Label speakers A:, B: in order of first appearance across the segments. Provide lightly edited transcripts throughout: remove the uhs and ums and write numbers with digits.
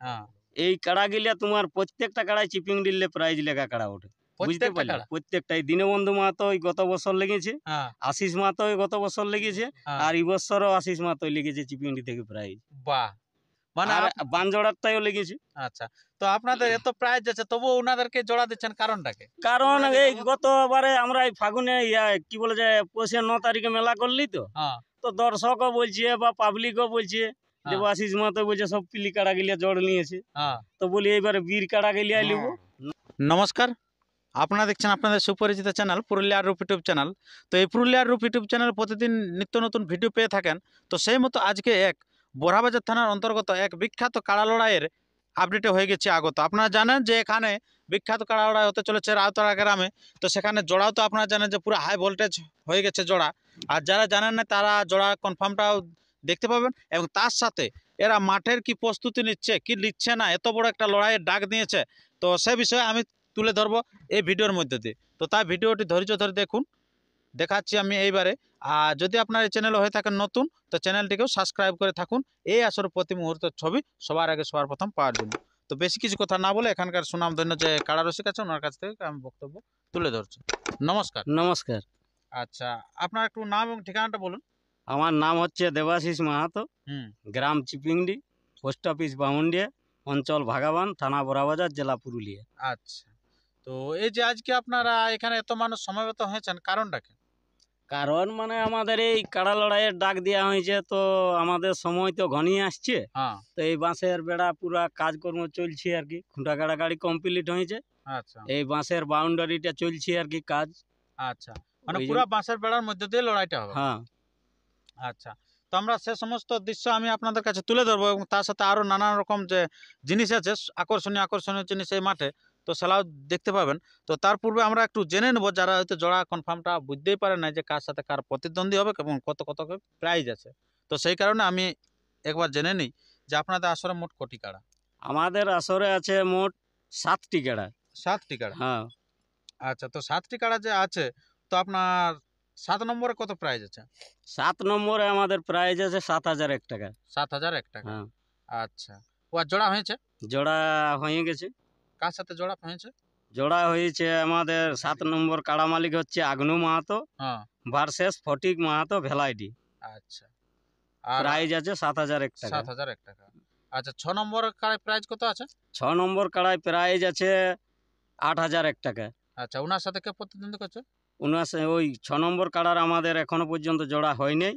A: হ্যাঁ
B: এই কাড়া গিলা তোমার প্রত্যেকটা কাড়ায় চিপিং দিলে প্রাইজ লেখা কাড়া ওঠে, বুঝতে
A: প্রত্যেকটা
B: পারলে?
A: কাড়া
B: প্রত্যেকটাই। দীনবন্ধু মাহাতো ওই গত বছর লেগেছে,
A: হ্যাঁ
B: আশিস মাহাতো ওই গত বছর লেগেছে,
A: হ্যাঁ
B: আর এই বছরও আশিস মাহাতো লেগেছে চিপিংডি থেকে প্রাইজ।
A: বাহ মানে
B: আর বানজোড়ারটাও লেগেছে।
A: আচ্ছা তো আপনাদের এত প্রাইজ আছে তবু ওনাদেরকে জোড়া দিচ্ছেন কারণটা কি?
B: কারণ এই গতবারে আমরা এই ফাগুনে কি বলে যে পৌষে 9 তারিখে মেলা করলি তো,
A: হ্যাঁ
B: তো দর্শকও বলছে বা পাবলিকও বলছে যে
A: হ্যাঁ
B: আশিস মাহাতো বলছে সব পিলি কাড়া গিলিয়া জড় নিয়েছে,
A: হ্যাঁ
B: তো বলি এইবারে বীর কাড়া গিলিয়া লিব।
A: নমস্কার, আপনারা দেখছেন আপনাদের সুপরিচিত চ্যানেল পুরুলিয়ার রূপ ইউটিউব চ্যানেল। তো এই পুরুলিয়ার রূপ ইউটিউব চ্যানেল প্রতিদিন নিত্য নতুন ভিডিও পেয়ে থাকেন। তো সেই মতো আজকে এক বোরহাবাজার থানার অন্তর্গত এক বিখ্যাত কাড়া লড়াইয়ের আপডেটে হয়ে গেছে আগত। আপনারা জানেন যে এখানে বিখ্যাত কাড়া লড়াই হতে চলেছে রাউতারা গ্রামে। তো সেখানে জোড়াও তো আপনারা জানেন যে পুরো হাই ভোল্টেজ হয়ে গেছে জোড়া। আর যারা জানেন না তারা জোড়া কনফার্মটাও দেখতে পাবেন, এবং তার সাথে এরা মাঠের কি প্রস্তুতি নিচ্ছে কি নিচ্ছে না, এত বড় একটা লড়াইয়ের ডাক দিয়েছে, তো সে বিষয়ে আমি তুলে ধরবো এই ভিডিওর মধ্যে দিয়ে। তো তাই ভিডিওটি ধৈর্য ধরে দেখুন, দেখাচ্ছি আমি এইবারে। আর যদি আপনার এই চ্যানেল হয়ে থাকেন নতুন, তো চ্যানেলটিকেও সাবস্ক্রাইব করে থাকুন এই আসর প্রতি মুহূর্তের ছবি সবার আগে সবার প্রথম পাওয়ার জন্য। তো বেশি কিছু কথা না বলে এখানকার সুনামধন্য যে কাড়া রসিক আছে ওনার কাছ থেকে আমি বক্তব্য তুলে ধরছি। নমস্কার।
B: নমস্কার।
A: আচ্ছা, আপনার একটু নাম এবং ঠিকানাটা বলুন।
B: আমার নাম হচ্ছে দেবাশিস মাহাতো,
A: হুম
B: গ্রাম চিপিংডি, পোস্ট অফিস বামুনডিয়া, অঞ্চল ভাগাবান, থানা বোরাবাজার, জেলা পুরুলিয়া।
A: আচ্ছা, তো এই যে আজকে আপনারা এখানে এত মানুষ সমবেত হয়েছেন কারণটা কি?
B: কারণ মানে আমাদের এই কাড়া লড়াইয়ের ডাক দেওয়া হয়েছে, তো আমাদের সময় তো ঘনিয়ে আসছে।
A: হ্যাঁ
B: তো এই বাঁশের বেড়া পুরা কাজকর্ম চলছে আর কি, খুঁটা গাড়ি কমপ্লিট হয়েছে,
A: আচ্ছা
B: এই বাঁশের বাউন্ডারিটা চলছে আর কি কাজ।
A: আচ্ছা, মানে
B: ওই
A: পুরা বাঁশের বেড়ার মধ্যে দিয়ে লড়াইটা হবে।
B: হ্যাঁ।
A: আচ্ছা, তো আমরা সে সমস্ত দৃশ্য আমি আপনাদের কাছে তুলে ধরবো, এবং তার সাথে আরও নানান রকম যে জিনিস আছে আকর্ষণীয় আকর্ষণীয় জিনিস এই মাঠে, তো সেটাও দেখতে পাবেন। তো তার পূর্বে আমরা একটু জেনে নেবো যারা হয়তো জোড়া কনফার্মটা বুঝতেই পারে না যে কার সাথে কার প্রতিদ্বন্দ্বী হবে এবং কত কত প্রাইজ আছে। তো সেই কারণে আমি একবার জেনে নিই যে আপনাদের আসরে মোট কটি কাড়া?
B: আমাদের আসরে আছে মোট 7টি কাড়া।
A: 7টি কাড়া।
B: হ্যাঁ।
A: আচ্ছা, তো 7টি কাড়া যে আছে, তো আপনার 7 নম্বরে কত প্রাইজ আছে?
B: 7 নম্বরে আমাদের প্রাইজ আছে 7,001 টাকা।
A: 7,001 টাকা।
B: হ্যাঁ।
A: আচ্ছা, ও আর জোড়া হয়েছে?
B: জোড়া হয়ে গেছে।
A: কার সাথে জোড়া হয়েছে?
B: জোড়া হয়েছে আমাদের 7 নম্বর কাড়া মালিক হচ্ছে আগনু মাহাতো
A: হ্যাঁ
B: ভার্সেস ফটিক মাহাতো ভেলাইডি।
A: আচ্ছা, আর
B: প্রাইজ আছে 7,001 টাকা।
A: 7,001 টাকা। আচ্ছা, 6 নম্বর কাড়ায় প্রাইজ কত আছে?
B: 6 নম্বর কাড়ায় প্রাইজ আছে 8,001 টাকা।
A: আচ্ছা, ওনার সাথে কে প্রতিদ্বন্দ্বী করছে?
B: ওই 6 নম্বর কাড়ার আমাদের এখনো পর্যন্ত জোড়া হয়নি।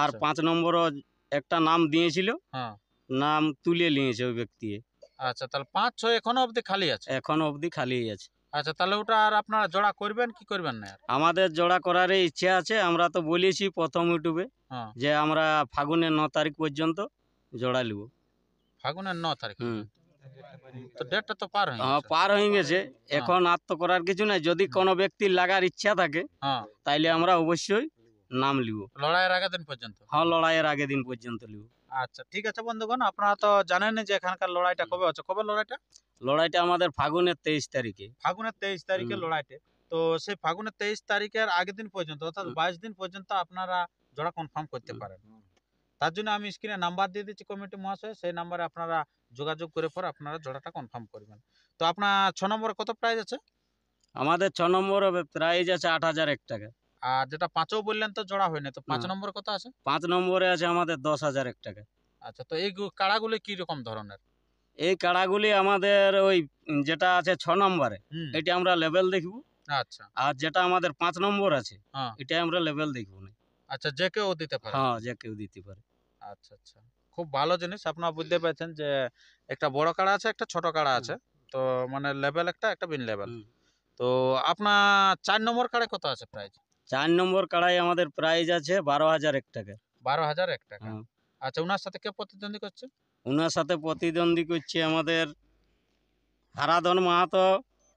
B: আর
A: আচ্ছা
B: 5 নম্বরও একটা নাম দিয়েছিল,
A: হ্যাঁ
B: নাম তুলে নিয়েছে ওই ব্যক্তি।
A: আচ্ছা, তাহলে 5-6 এখনো অবধি খালি আছে।
B: এখনো অবধি খালি আছে।
A: আচ্ছা, তাহলে ওটা আর আপনারা জোড়া করবেন কি করবেন না আর?
B: আমাদের জোড়া করার ইচ্ছা আছে, আমরা তো বলেছি প্রথম ইউটিউবে
A: হ্যাঁ,
B: যে আমরা ফাগুনের 9 তারিখ পর্যন্ত জোড়া নিব।
A: ফাগুনের 9 তারিখ
B: হুম।
A: পর্যন্ত। তো ডেটটা তো পার হয়ে
B: হ্যাঁ,
A: গেছে।
B: পার হয়ে গেছে। এখন আর তো করার কিছু নাই, যদি কোনো ব্যক্তির লাগার ইচ্ছা থাকে
A: হ্যাঁ,
B: তাইলে আমরা অবশ্যই নাম লিব।
A: লড়াইয়ের আগের দিন পর্যন্ত।
B: হ্যাঁ, লড়াইয়ের আগের দিন পর্যন্ত লিব।
A: আচ্ছা, ঠিক আছে বন্ধুগণ, আপনারা তো জানেন যে এখানকার লড়াইটা কবে হচ্ছে। কবে লড়াইটা?
B: লড়াইটা আমাদের ফাগুনের 23 তারিখে।
A: ফাগুনের 23 তারিখে
B: হুম।
A: লড়াইতে। তো সেই ফাগুনের 23 তারিখের আগের দিন পর্যন্ত অর্থাৎ 22 দিন পর্যন্ত আপনারা জোড়া কনফার্ম করতে পারেন। তার জন্য আমি স্ক্রিনে নাম্বার দিয়ে দিচ্ছি কমিটি মহাশয়, সেই নাম্বারে আপনারা যোগাযোগ করে পর আপনারা জোড়াটা কনফার্ম করবেন। তো আপনার 6 নম্বরে কত প্রাইজ আছে?
B: আমাদের 6 নম্বর প্রাইজ আছে 8,001 টাকা।
A: আর যেটা 5ও বললেন তো জোড়া হয়নি, তো 5
B: না।
A: নম্বরে কত আছে?
B: 5 নম্বরে আছে আমাদের 10,001 টাকা।
A: আচ্ছা, তো এই কাড়াগুলো কি রকম ধরনের?
B: এই কাড়াগুলি আমাদের ওই যেটা আছে 6 নম্বরে,
A: হুম,
B: এটা আমরা লেভেল দেখব।
A: আচ্ছা
B: আর যেটা আমাদের 5 নম্বর আছে,
A: হ্যাঁ,
B: এটা আমরা লেভেল দেখব না।
A: আচ্ছা, যে কেউ দিতে পারে।
B: হ্যাঁ, যে কেউ দিতে পারে।
A: আচ্ছা আচ্ছা, খুব ভালো জিনিস। আপনারা বুঝতে পারছেন যে একটা বড় কাড়া আছে একটা ছোট কাড়া আছে, তো মানে লেভেল একটা বিন লেভেল।
B: হুম।
A: তো আপনার 4 নম্বর কাড়ায় কত আছে প্রাইজ?
B: 4 নম্বর কাড়াই আমাদের প্রাইজ আছে 12,001 টাকা।
A: 12,001 টাকা।
B: হ্যাঁ।
A: আচ্ছা, ওনার সাথে কে প্রতিদ্বন্দ্বী করছে?
B: ওনার সাথে প্রতিদ্বন্দ্বী করছে আমাদের হারাধন মাহাতো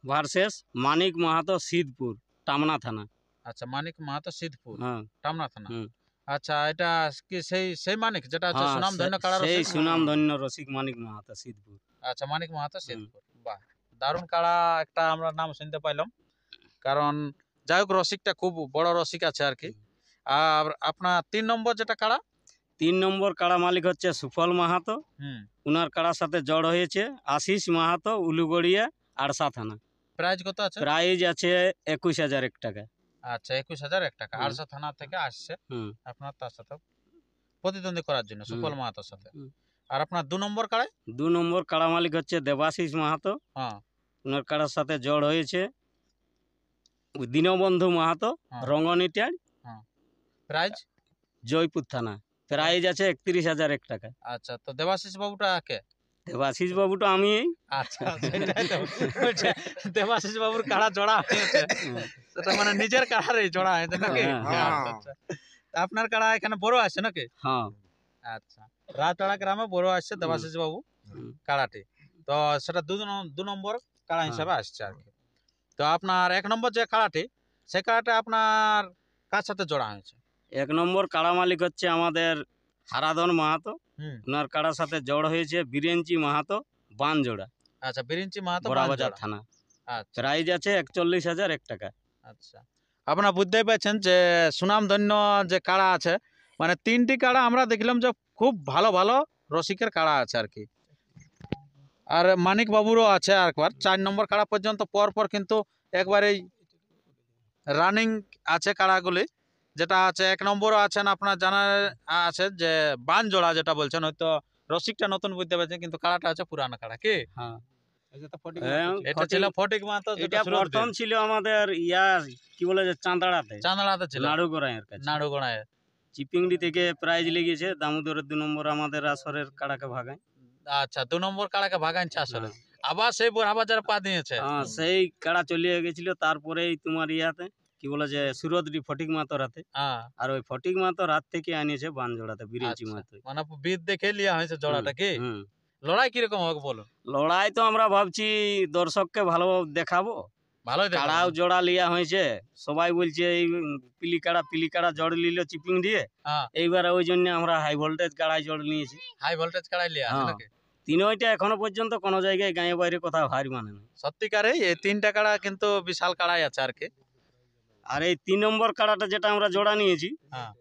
B: ভার্সেস মানিক মাহাতো সিদ্ধপুর, টামনা থানা।
A: আচ্ছা, মানিক মাহাতো সিদ্ধপুর,
B: হ্যাঁ।
A: টামনা থানা।
B: হুম।
A: আচ্ছা, এটা কি সেই সেই মানিক যেটা হচ্ছে
B: হ্যাঁ,
A: সুনাম ধন্য কাড়া
B: সেই
A: রসিক?
B: সুনাম ধন্য রসিক মানিক মাহাতো সিদ্ধপুর।
A: আচ্ছা, মানিক মাহাতো সিদ্ধপুর। বাহ, দারুণ কাড়া একটা আমরা নাম শুনতে পাইলাম। কারণ যাই হোক, রসিকটা খুব বড় রসিক আছে আর কি। আর আপনার 3 নম্বর যেটা কাড়া?
B: 3 নম্বর কাড়া মালিক হচ্ছে সুফল মাহাতো,
A: হুম।
B: উনার কাড়ার সাথে জড় হয়েছে আশিস মাহাতো, উলুগড়িয়া, আড়সা থানা।
A: প্রাইজ কত আছে?
B: প্রাইজ আছে 21,001 টাকা।
A: আচ্ছা, 21,001 টাকা।
B: হুম।
A: আরসা থানা থেকে আসছে
B: হুম
A: আপনার তার সাথে প্রতিদ্বন্দ্বী করার জন্য, সুফল
B: হুম।
A: মাহাতোর সাথে।
B: হুম।
A: আর আপনার 2 নম্বর কাড়ায়?
B: 2 নম্বর কাড়া মালিক হচ্ছে দেবাশিস মাহাতো,
A: হ্যাঁ,
B: উনার কাড়ার সাথে জড় হয়েছে দীনবন্ধু মাহাতো,
A: হ্যাঁ,
B: রঙ্গনিটার,
A: হ্যাঁ। প্রাইজ?
B: জয়পুর থানা। প্রাইজ আছে 31,001 টাকা।
A: আচ্ছা, তো দেবাশিস বাবুটা কে?
B: দেবাশিস বাবুটা আমি।
A: আচ্ছা, সেটাই তো বলছে, দেবাশিস বাবুর কাড়া জোড়া হয়েছে, সেটা মানে নিজের কাড়ারই জোড়া হয়েছে নাকি?
B: হ্যাঁ,
A: আচ্ছা, আচ্ছা। তা আপনার কাড়া এখানে বড় আছে নাকি?
B: হ্যাঁ।
A: আচ্ছা, রাতড়া গ্রামে বড় আসছে দেবাশিস বাবু
B: হুম।
A: কাড়াটি। তো সেটা 2 নম্বর কাড়া হিসাবে আসছে আর কি। তো আপনার 1 নম্বর যে কাড়াটি, সেই কাড়াটা আপনার কার সাথে জোড়া হয়েছে?
B: 1 নম্বর কাড়া মালিক হচ্ছে আমাদের হারাধন মাহাতো,
A: হুম।
B: উনার কাড়ার সাথে জড় হয়েছে বীরেঞ্চি মাহাতো, বানজোড়া,
A: আচ্ছা, বিরিঞ্চি মাহাতো,
B: বড়াবাজার
A: বানজোড়া।
B: থানা।
A: আচ্ছা,
B: প্রাইজ আছে 41,001 টাকা।
A: আচ্ছা। আপনারা বুঝতেই পারছেন যে সুনামধন্য যে কাড়া আছে, মানে 3টি কাড়া আমরা দেখলাম যে খুব ভালো ভালো রসিকের কাড়া আছে আর কি। আর মানিক বাবুরও আছে আর একবার 4 নম্বর কাড়া পর্যন্ত পর কিন্তু একবারেই রানিং আছে কাড়াগুলি। যেটা আছে 1 নম্বরও আছেন আপনার জানা আছে যে বানজোড়া, যেটা বলছেন হয়তো রসিকটা নতুন বুঝতে পারছেন, কিন্তু কাড়াটা আছে পুরানো কাড়া কি?
B: হ্যাঁ,
A: এটা ছিল ফটিক মাহাতো,
B: এটা প্রথম ছিল আমাদের কি বলে যে চাঁদড়াতে,
A: চাঁদড়াতে ছিল,
B: নাড়ুগড়াইয়ের কাছে।
A: নাড়ুগোড়ায়।
B: চিপিংড়ি থেকে প্রাইজ লেগেছে, দামোদরের 2 নম্বর আমাদের আসরের কাড়াকে ভাগায়।
A: আচ্ছা, 2 নম্বর কাড়াকে ভাগাইছে আসলে।
B: হ্যাঁ।
A: আবার সেই বোরহাবাজার পা দিয়েছে।
B: সেই কাড়া চলিয়ে গেছিল, তারপরেই তোমার ইয়াতে কি বলে যে সুরদ্রি ফটিক মাহাতো রাতে,
A: হ্যাঁ,
B: আর ওই ফটিক মাহাতো রাত থেকে আনিয়েছে বানজোড়াতে বীরেঞ্চি
A: আচ্ছা।
B: মাহাতো।
A: মানে বিদ দেখে লিয়া হয়েছে জোড়াটা কি?
B: হুম।
A: লড়াই কিরকম হবে বলুন?
B: লড়াই তো আমরা ভাবছি দর্শককে ভালো দেখাবো।
A: ভালোই দেখাবো।
B: কাড়াও জোড়া লিয়া হয়েছে, সবাই বলছে এই পিলি কাড়া জড় নিল চিপিং দিয়ে।
A: হ্যাঁ,
B: এইবারে ওই জন্য আমরা হাই ভোল্টেজ কাড়াই জড় নিয়েছি।
A: হাই ভোল্টেজ কাড়াই লিয়া আছে
B: হ্যাঁ।
A: নাকি?
B: তিনটা এখনো পর্যন্ত কোনো জায়গায় গাঁয়ে বাইরে কোথাও হার মানে না।
A: সত্যিকারে এই 3টা কাড়া কিন্তু বিশাল কাড়াই আছে আর কি।
B: আর এই 3 নম্বর কাড়াটা যেটা আমরা জোড়া নিয়েছি,
A: হ্যাঁ,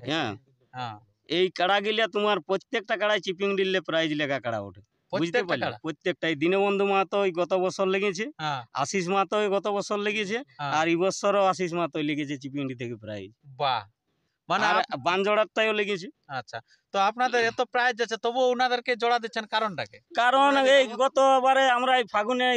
B: হ্যাঁ,
A: হ্যাঁ।
B: এই কাড়া গিলা তোমার প্রত্যেকটা কাড়াই চিপিং দিলে প্রাইজ লেখা কাড়া ওঠে। বুঝতে
A: প্রত্যেকটা
B: পারলে?
A: কাড়া?
B: প্রত্যেকটাই। দীনবন্ধু মাহাতো ওই গত বছর লেগেছে,
A: হ্যাঁ,
B: আশিস মাহাতো ওই গত বছর লেগেছে,
A: হ্যাঁ।
B: আর এই বছরও আশিস মাহাতো লেগেছে চিপিংডি থেকে প্রাইজ।
A: বাহ! মানে
B: আর বানজোড়ারটাও লেগেছে।
A: আচ্ছা। তো আপনাদের এত প্রাইজ আছে, তবুও উনাদেরকে জোড়া দিচ্ছেন, কারণটা কি?
B: কারণ এই গতবারে আমরা এই ফাগুনে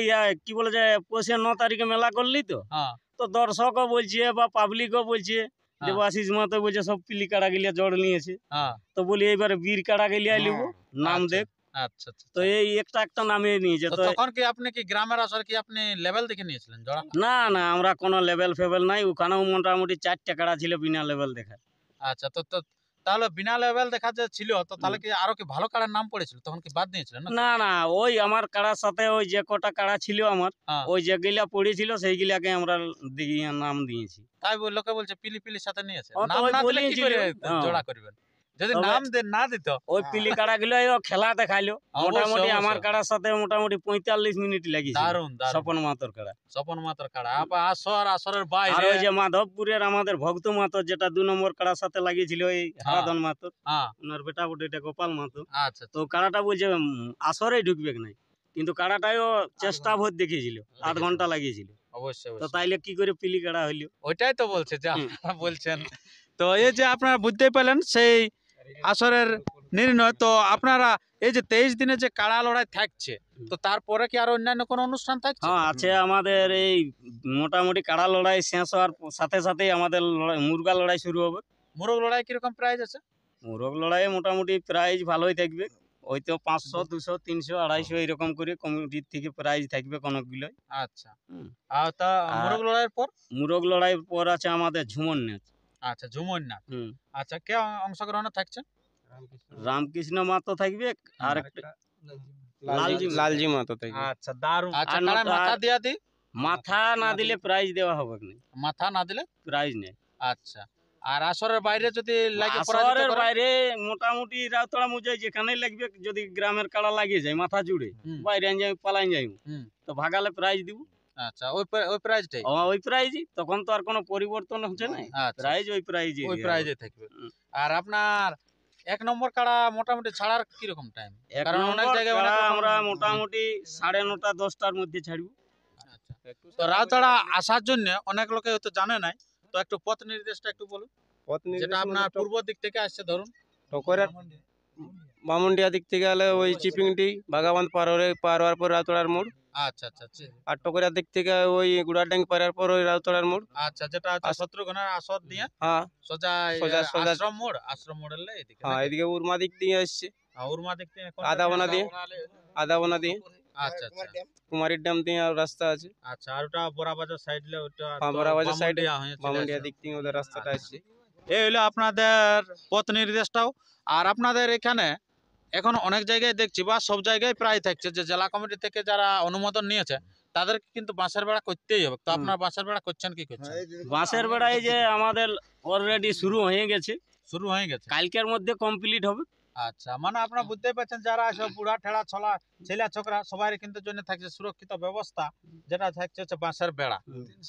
B: কি বলে যে পৌষের 9 তারিখে মেলা করলি তো,
A: হ্যাঁ,
B: তো দর্শকও বলছে বা পাবলিকও বলছে যে
A: হ্যাঁ।
B: আশিস মাহাতো বলছে সব পিলি কাড়া গিলিয়া জড় নিয়েছে,
A: হ্যাঁ।
B: তো বলি এইবারে বীর কাড়া গিলিয়া লিব, নাম
A: আচ্ছা,
B: দেখ।
A: আচ্ছা, আচ্ছা।
B: তো এই একটা নামে নিয়েছে।
A: তো
B: তো
A: তখন কি আপনি কি গ্রামের আসরে কি আপনি লেভেল দেখে নিয়েছিলেন জোড়া?
B: না আমরা কোনো লেভেল ফেভেল নাই, ওখানেও মোটামুটি 4টা কাড়া ছিল বিনা লেভেল দেখা।
A: আচ্ছা, তো তো তাহলে বিনা লেভেল দেখা যে ছিল, তো তাহলে কি আরো কি ভালো কাড়ার নাম পড়েছিল, তখন কি বাদ দিয়েছিলেন না?
B: না ওই আমার কাড়ার সাথে ওই যে কটা কাড়া ছিল আমার,
A: হ্যাঁ।
B: ওই যেগুলা পড়েছিল সেইগুলাকে আমরা নাম দিয়েছি।
A: তাই লোকে বলছে পিলির সাথে নিয়েছে।
B: ও তো
A: নাম
B: ওই
A: না দিলে কি
B: বলেইছিল।
A: করে
B: হ্যাঁ।
A: জোড়া করবেন? যদি
B: তবে-
A: নাম না দিত।
B: ওই পিলি কাড়া গুলো খেলা দেখাইলো,
A: অবশ্যই,
B: মোটামুটি আমার
A: অবশ্যই।
B: কাড়ার সাথে মোটামুটি 45 মিনিট লাগিয়েছে।
A: দারুন, দারুন।
B: স্বপন মাহাতোর কাড়া।
A: স্বপন মাহাতোর কাড়া। আবার আসরের
B: আর
A: বাইরে।
B: ওই যে মাধবপুরের আমাদের ভক্ত মাহাতো যেটা 2 নম্বর কাড়ার সাথে লাগিয়েছিল ওই হারাধন মাহাতো,
A: হ্যাঁ,
B: ওনার বেটা বটে এটা গোপাল মাহাতো।
A: আচ্ছা,
B: তো কাড়াটা বলছে আসরেই ঢুকবে নাই, কিন্তু কাড়াটাও চেষ্টা ভোর দেখিয়েছিল, 8 ঘন্টা লাগিয়েছিল।
A: অবশ্যই,
B: তো
A: অবশ্যই।
B: তাইলে কি করে পিলি কাড়া হইলো?
A: ওইটাই তো বলছে যে আপনারা বলছেন। তো এই যে আপনারা বুঝতেই পেলেন সেই আসরের নির্ণয়। তো আপনারা এই যে 23 দিনে যে কাড়া লড়াই থাকছে, তো তারপরে কি আর অন্যান্য কোনো অনুষ্ঠান থাকছে?
B: হ্যাঁ আছে, আমাদের এই মোটামুটি কাড়া লড়াই শেষ হওয়ার সাথে সাথেই আমাদের মুরগা লড়াই শুরু হবে।
A: মোরগ লড়াই কিরকম প্রাইজ আছে?
B: মোরগ লড়াইয়ে মোটামুটি প্রাইজ ভালোই থাকবে, ওই তো 500, 200, 300, 250 এরকম করে কমিটির থেকে প্রাইজ থাকবে কোনগুলোই।
A: আচ্ছা। আর তা মোরগ লড়াইয়ের পর?
B: মুরগ লড়াইয়ের পর আছে আমাদের ঝুমর নাচ।
A: আচ্ছা, ঝুমুর নাচ।
B: হুম।
A: আচ্ছা, কে অংশগ্রহণে থাকছে?
B: রামকৃষ্ণ মাহাতো থাকবে, আর একটা
C: লালজি মাহাতো থাকবে।
A: আচ্ছা, দারুণ। আচ্ছা,
B: আর
A: কাড়ায়
B: নটা-
A: মাথা দিয়া দি?
B: মাথা না দিলে প্রাইজ দেওয়া হবে না,
A: মাথা না দিলে
B: প্রাইজ নেই।
A: আচ্ছা। আর আসরের বাইরে যদি লাগে পরাজিত
B: আসরের
A: করে?
B: বাইরে মোটামুটি রাউতড়া মুজাই যেখানেই লাগবে, যদি গ্রামের কাড়া লাগিয়ে যায় মাথা জুড়ে,
A: হুম।
B: বাইরে যাই পালাই যাই,
A: হুম।
B: তো ভাগালে প্রাইজ দিব।
A: আচ্ছা, ওই প্রাইজটাই।
B: ওই প্রাইজই, তখন তো আর কোনো পরিবর্তন হচ্ছে না,
A: আচ্ছা,
B: প্রাইজ ওই প্রাইজই।
A: ওই প্রাইজে থাকবে। আর আপনার 1 নম্বর কাড়া মোটামুটি ছাড়ার কিরকম টাইম?
B: এক
A: কারণ অনেক
B: নম্বর
A: জায়গায়
B: কাড়া
A: অনেক রকম-
B: আমরা মোটামুটি 9:30 10টার মধ্যে ছাড়ব।
A: তো রাউতাড়া আসার জন্য অনেক লোকে হয়তো জানে নাই, তো একটু পথ নির্দেশটা একটু বলুন।
C: পথ
A: যেটা
C: নির্দেশ
A: আপনার
C: মানে
A: পূর্ব দিক থেকে আসছে ধরুন,
C: টকরের বামুন্ডিয়া দিক থেকে গেলে ওই চিপিংটি বাগাবান্ধ পার হওয়ার পর রাউতড়ার মোড়,
A: আচ্ছা আচ্ছা আচ্ছা
C: আর টকরিয়ার দিক থেকে ওই গুড়াড্যাং পারার পর ওই রাউতড়ার মোড়।
A: আচ্ছা, যেটা হচ্ছে শত্রুঘ্নের আসর দিয়ে
C: হ্যাঁ
A: সোজা
C: সোজা সোজা
A: আশ্রম মোড়ের এদিকে
C: হ্যাঁ, এদিকে উর্মা দিক দিয়ে আসছে,
A: উর্মা দিক থেকে
C: আদাবনা দিয়ে আদাবনা দিয়ে
A: আচ্ছা আচ্ছা
C: কুমারীর ড্যাম দিয়ে আর রাস্তা আছে।
A: আচ্ছা, আর ওটা বড়াবাজার সাইডলে ওটা
C: হ্যাঁ, বড়াবাজার side এ
A: হয়ে চলে
C: বামুন্ডিয়া
A: আসে।
C: দিক থেকে ওদের রাস্তাটা আসছে।
A: এই হলো আপনাদের পথ নির্দেশটাও। আর আপনাদের এখানে এখন অনেক জায়গায় দেখছি বা সব জায়গায় প্রায় থাকছে যে জেলা কমিটি থেকে যারা অনুমোদন নিয়েছে তাদেরকে কিন্তু বাঁশের বেড়া করতেই হবে। তো আপনার বাঁশের বেড়া করছেন কি করছেন?
B: বাঁশের বেড়ায় যে আমাদের অলরেডি শুরু হয়ে গেছে,
A: শুরু হয়ে গেছে।
B: কালকের মধ্যে কমপ্লিট হবে।
A: আচ্ছা, মানে আপনারা বুঝতেই পারছেন যারা সব বুড়া ঠেলা ছলা ছেলে ছোকরা সবাই কিন্তু জন্য থাকছে সুরক্ষিত ব্যবস্থা, যেটা থাকছে হচ্ছে বাঁশের বেড়া,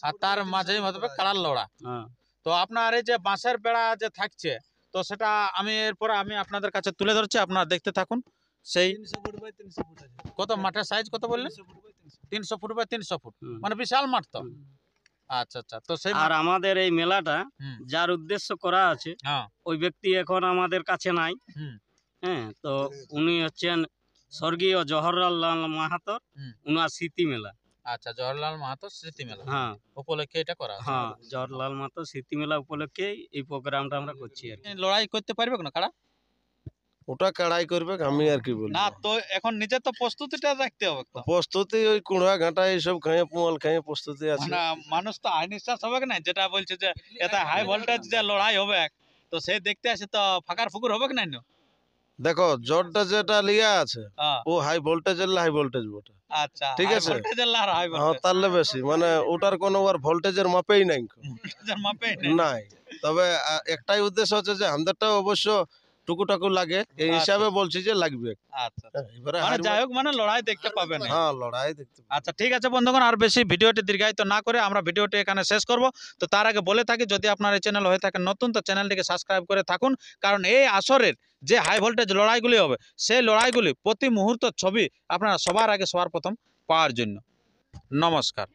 A: আর তার মাঝেই হবে কাড়ার লড়া।
B: হ্যাঁ,
A: তো আপনার এই যে বাঁশের বেড়া যে থাকছে, তো সেটা এরপরে আমি আপনাদের কাছে তুলে ধরছি, আপনারা দেখতে থাকুন। সেই
D: 300 ফুট বাই 300 ফুট আছে।
A: কত মাঠের সাইজ কত বললেন?
D: 300 foot by 300
A: 300 foot by 300 foot,
B: হুম।
A: মানে বিশাল মাঠ তো।
B: হুম।
A: আচ্ছা আচ্ছা, তো সেই
B: আর আমাদের এই মেলাটা
A: হুম।
B: যার উদ্দেশ্য করা আছে
A: হ্যাঁ
B: ওই ব্যক্তি এখন আমাদের কাছে নাই।
A: হুম।
B: হ্যাঁ, তো উনি হচ্ছেন স্বর্গীয় জওহরলাল মাহাতো,
A: হুম।
B: উনার স্মৃতি মেলা।
A: আচ্ছা, জওহরলাল মাহাতো স্মৃতি মেলা
B: হ্যাঁ
A: উপলক্ষে এটা করা আছে।
B: হ্যাঁ, জওহরলাল মাহাতো স্মৃতি মেলা উপলক্ষে এই প্রোগ্রামটা আমরা করছি আর কি।
A: লড়াই করতে পারবে না কারা?
E: ওটা কাড়াই করবে, আমি আর কি বলবো।
A: না, তো এখন নিজের তো প্রস্তুতিটা রাখতে হবে তো।
E: প্রস্তুতি ওই কুড়া ঘাটা এইসব খাইয়ে পুয়াল খাইয়ে প্রস্তুতি আছে।
A: মানে মানুষ তো আইনিশ্বাস হবে না, যেটা বলছে যে এটা হাই ভোল্টেজ যে লড়াই হবে, তো সে দেখতে আসে তো ফাঁকার ফুকুর হবে না।
E: দেখো জোরটা যেটা লিয়া আছে
A: হ্যাঁ,
E: ও হাই ভোল্টেজ হাই ভোল্টেজ বটে,
A: আচ্ছা,
E: ঠিক
A: high
E: আছে।
A: voltage এর লড়াই, high
E: হ্যাঁ
A: voltage
E: তাহলে বেশি মানে ওটার কোনো আর ভোল্টেজের মাপেই নাই
A: এর মাপে নেই।
E: নাই। তবে একটাই উদ্দেশ্য হচ্ছে যে আমাদেরটাও অবশ্য টুকুটাকু লাগে, এই
A: আচ্ছা।
E: হিসাবে বলছি যে লাগবে।
A: আচ্ছা,
E: এবারে
A: মানে
E: হার
A: যাই হোক, মানে লড়াই দেখতে পাবে না।
E: হ্যাঁ লড়াই দেখতে পাবে।
A: আচ্ছা, ঠিক আছে বন্ধুগণ, আর বেশি ভিডিওটি দীর্ঘায়িত না করে আমরা ভিডিওটি এখানে শেষ করব। তো তার আগে বলে থাকি, যদি আপনার এই চ্যানেল হয়ে থাকে নতুন, তো চ্যানেলটিকে সাবস্ক্রাইব করে থাকুন, কারণ এই আসরের যে হাই ভোল্টেজ লড়াইগুলি হবে সেই লড়াইগুলি প্রতি মুহূর্ত ছবি আপনারা সবার আগে সবার প্রথম পাওয়ার জন্য। নমস্কার।